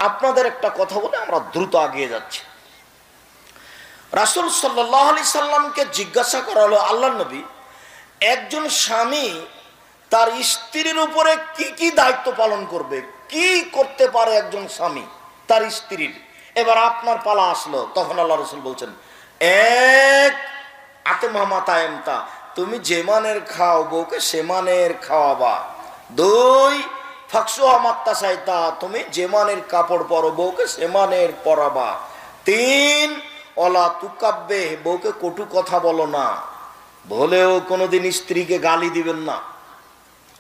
আপনাদের একটা কথা বলে আমরা দ্রুত এগিয়ে যাচ্ছি। রাসূল সাল্লাল্লাহু আলাইহি সাল্লামকে জিজ্ঞাসা করা হলো, আল্লাহর নবী, একজন স্বামী তার স্ত্রীর উপরে কি কি দায়িত্ব পালন করবে, কি করতে পারে একজন স্বামী তার স্ত্রীর। এবার আপনার পালা আসলো, তখন আল্লাহ রাসূল বলছেন, এক আতেমামাতায়মতা, তুমি যে মানের খাও বউকে সে মানের খাওয়াবা। দুই ফাকসুহামাত্তা সাইতা, তুমি যে মানের কাপড় পরো বউকে সে মানের পরাবা। তিন অলা তুকাব্বে, বউকে কটু কথা বলো না, বলেও কোনোদিন স্ত্রীকে গালি দিবেন না,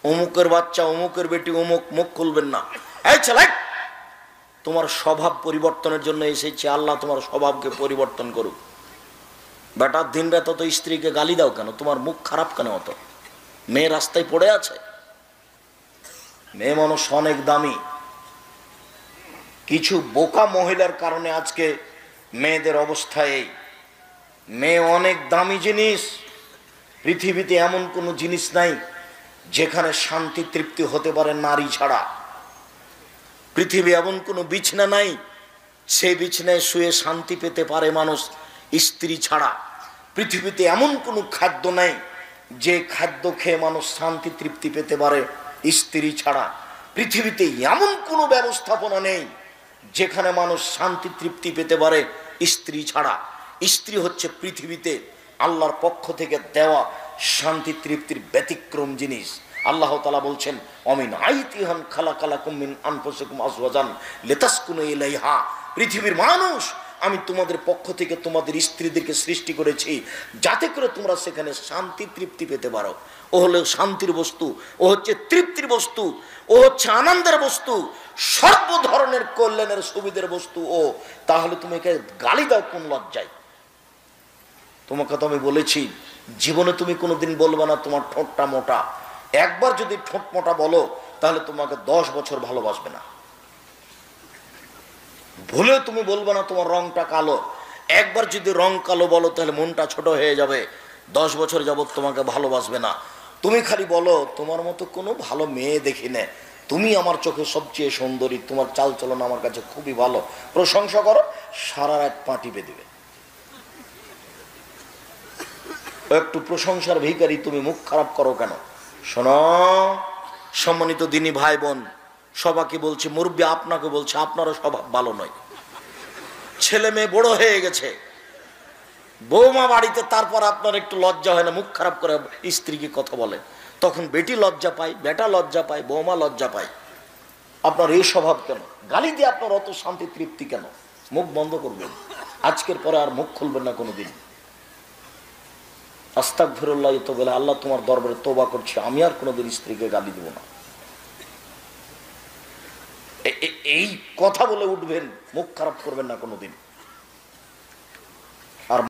অমুকের বাচ্চা অমুকের বেটি অমুক, মুখ খুলবেন না। এই ছেলে, তোমার স্বভাব পরিবর্তনের জন্য এসেছে, আল্লাহ তোমার স্বভাবকে পরিবর্তন করুক। বেটার দিন রাত তো স্ত্রীকে গালি দাও কেন, তোমার মুখ খারাপ কেন অত? মেয়ে রাস্তায় পড়ে আছে, মেয়ে মানুষ অনেক দামি। কিছু বোকা মহিলার কারণে আজকে মেয়েদের অবস্থা এই। মেয়ে অনেক দামি জিনিস, পৃথিবীতে এমন কোনো জিনিস নাই যেখানে শান্তি তৃপ্তি হতে পারে নারী ছাড়া। পৃথিবী এমন কোনো বিছানা নাই সেই বিছানায় শুয়ে শান্তি পেতে পারে মানুষ স্ত্রী ছাড়া। পৃথিবীতে এমন কোনো খাদ্য নাই যে খাদ্য খেয়ে মানুষ শান্তি তৃপ্তি পেতে পারে স্ত্রী ছাড়া। পৃথিবীতে এমন কোনো ব্যবস্থাপনা নেই যেখানে মানুষ শান্তি তৃপ্তি পেতে পারে স্ত্রী ছাড়া। স্ত্রী হচ্ছে পৃথিবীতে আল্লাহর পক্ষ থেকে দেওয়া শান্তি তৃপ্তির ব্যতিক্রম জিনিস। আল্লাহ তাআলা বলছেন, অমিন আইতিহান খালাকালাকুম মিন আনফুসিকুম আজওয়াজান লিতাসকুনু ইলাইহা, পৃথিবীর মানুষ, আমি তোমাদের পক্ষ থেকে তোমাদের স্ত্রীদেরকে সৃষ্টি করেছি যাতে করে তোমরা সেখানে শান্তি তৃপ্তি পেতে পারো। ও হলো শান্তির বস্তু, ও হচ্ছে তৃপ্তির বস্তু, ও হচ্ছে আনন্দের বস্তু, সর্ব ধরনের কল্যাণের সুবিধার বস্তু ও। তাহলে তুমি একে গালি দাও কোন লজ্জায়? তোমাকে তো আমি বলেছি জীবনে তুমি কোনোদিন বলবে না তোমার ঠোঁটটা মোটা। একবার যদি ঠোঁট মোটা বলো তাহলে তোমাকে 10 বছর ভালোবাসবে না। ভুলে তুমি বলবে না তোমার রংটা কালো। একবার যদি রং কালো বলো তাহলে মনটা ছোট হয়ে যাবে, 10 বছর যাবত তোমাকে ভালোবাসবে না। তুমি খালি বলো তোমার মতো কোনো ভালো মেয়ে দেখি না, তুমি আমার চোখে সবচেয়ে সুন্দরী, তোমার চাল চলন আমার কাছে খুবই ভালো, প্রশংসা করো, সারা রাত পা টিপে দেবে। একটু প্রশংসার ভিখারি, তুমি মুখ খারাপ করো কেন? শোনো সম্মানিত দিনী ভাই বোন, সবাইকে বলছি, মুরব্বী আপনাকে বলছে, আপনারও স্বভাব ভালো নয়। ছেলে মেয়ে বড় হয়ে গেছে, বৌমা বাড়িতে, তারপর আপনার একটু লজ্জা হয় না মুখ খারাপ করে স্ত্রীকে কথা বলে? তখন বেটি লজ্জা পায়, বেটা লজ্জা পায়, বৌমা লজ্জা পায়। আপনার এই স্বভাব কেন? গালি দিয়ে আপনার অত শান্তি তৃপ্তি কেন? মুখ বন্ধ করবেন, আজকের পরে আর মুখ খুলবেন না কোনোদিন। আস্তাগফিরুল্লাহ তো বলে, আল্লাহ তোমার দরবারে তওবা করছি, আমি আর কোনোদিন স্ত্রীকে গালি দিব না। এই কথা বলে উঠবেন, মুখ খারাপ করবেন না কোনোদিন।